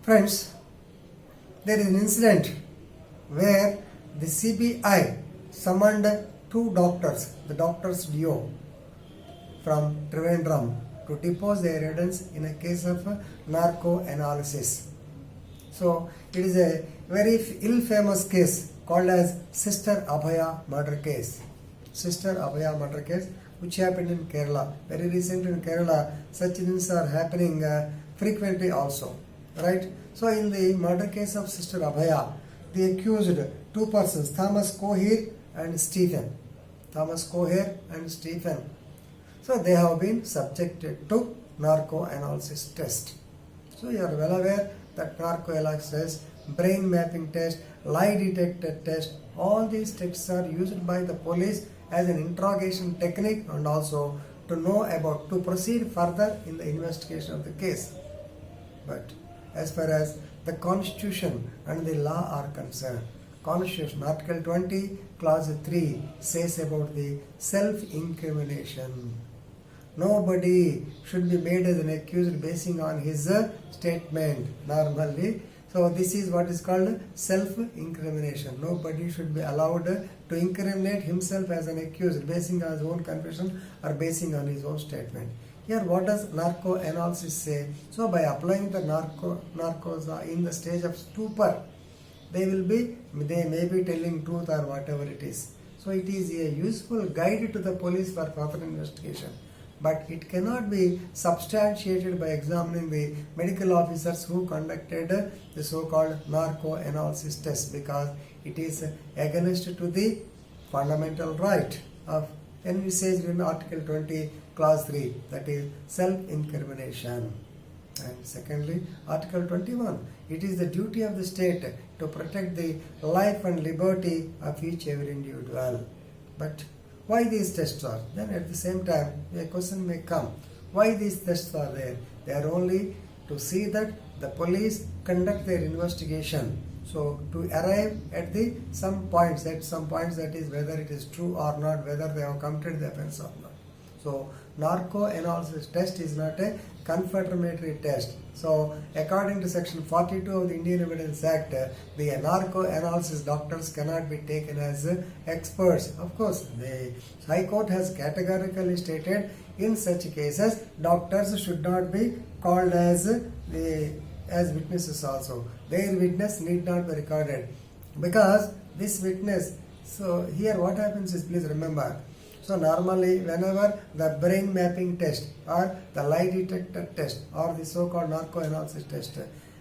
Friends, there is an incident where the CBI summoned two doctors, the doctors duo from Trivandrum, to depose their evidence in a case of narco analysis. So it is a very ill-famous case called as Sister Abhaya murder case. Sister Abhaya murder case, which happened in Kerala. Very recently in Kerala, such things are happening frequently also. Right? So in the murder case of Sister Abhaya, the accused two persons, Thomas Coher and Stephen. Thomas Coher and Stephen. So they have been subjected to narco analysis test. So you are well aware that narco analysis test, brain mapping test, lie detector test, all these tests are used by the police as an interrogation technique and also to know about, to proceed further in the investigation of the case. But as far as the Constitution and the law are concerned, Constitution, Article 20, Clause 3 says about the self-incrimination. Nobody should be made as an accused basing on his statement normally. So this is what is called self-incrimination. Nobody should be allowed to incriminate himself as an accused basing on his own confession or basing on his own statement. Here what does narco analysis say? So by applying the narcos in the stage of stupor, they may be telling truth or whatever it is. So it is a useful guide to the police for further investigation. But it cannot be substantiated by examining the medical officers who conducted the so-called narco analysis test, because it is against to the fundamental right of envisaged in Article 20, Clause 3, that is self-incrimination. And secondly, Article 21, it is the duty of the state to protect the life and liberty of each every individual. But why these tests are? Then at the same time, a question may come. Why these tests are there? They are only to see that the police conduct their investigation. So to arrive at some points that is whether it is true or not, whether they have committed the offense or not. So narco analysis test is not a confirmatory test. So according to section 42 of the Indian Evidence Act, the narco analysis doctors cannot be taken as experts. Of course, the High Court has categorically stated in such cases doctors should not be called as witnesses also. Their witness need not be recorded, because this witness, so here what happens is, please remember, so normally whenever the brain mapping test or the lie detector test or the so-called narco analysis test,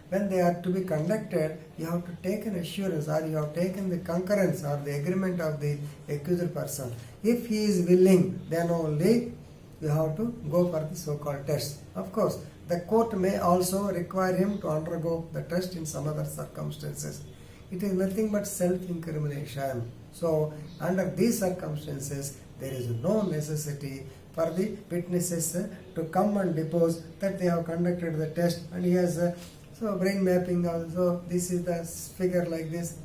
when they are to be conducted, you have to take an assurance or you have taken the concurrence or the agreement of the accused person. If he is willing, then only you have to go for the so-called test. Of course, the court may also require him to undergo the test in some other circumstances. It is nothing but self-incrimination. So under these circumstances, there is no necessity for the witnesses to come and depose that they have conducted the test and he has so brain mapping also, this is the figure like this.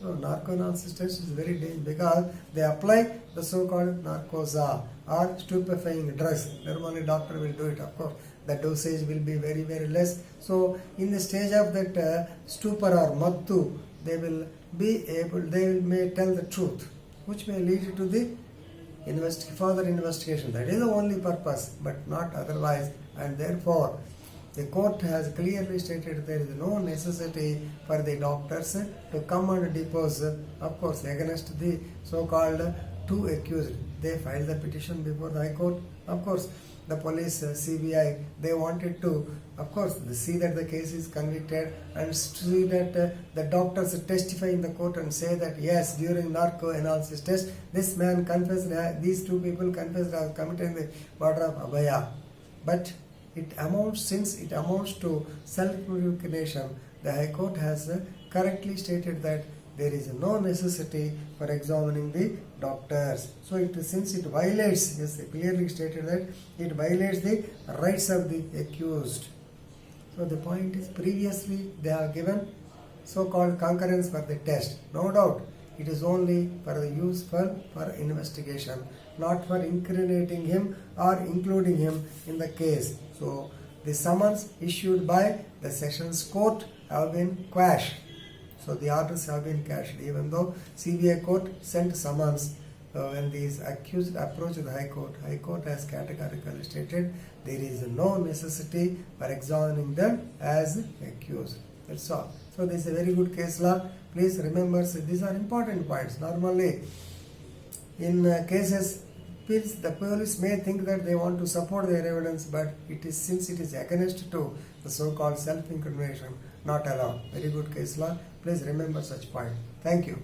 So narco analysis test is very dangerous because they apply the so-called narcosa or stupefying drugs. Normally doctor will do it, of course. The dosage will be very, very less. So in the stage of that stupor or mattu, they may tell the truth, which may lead to the further investigation. That is the only purpose, but not otherwise. And therefore, the court has clearly stated there is no necessity for the doctors to come and depose, of course, against the so-called two accused. They filed the petition before the High Court. Of course, the police, CBI, they wanted to, of course, see that the case is convicted and see that the doctors testify in the court and say that yes, during narco analysis test, this man confessed, these two people confessed have committed the murder of Abhaya. But since it amounts to self-incrimination, the High Court has correctly stated that there is no necessity for examining the doctors. So since it violates, yes, clearly stated that it violates the rights of the accused. So the point is, previously they have given so-called concurrence for the test. No doubt, it is only for the useful for investigation, not for incriminating him or including him in the case. So the summons issued by the Sessions Court have been quashed. So the orders have been quashed. Even though CBI court sent summons, when these accused approached the High Court has categorically stated there is no necessity for examining them as accused. That's all. So this is a very good case law. Please remember, these are important points. Normally, in cases, the police may think that they want to support their evidence, but it is, since it is against to the so-called self-incrimination, not allowed. Very good case law. Please remember such point. Thank you.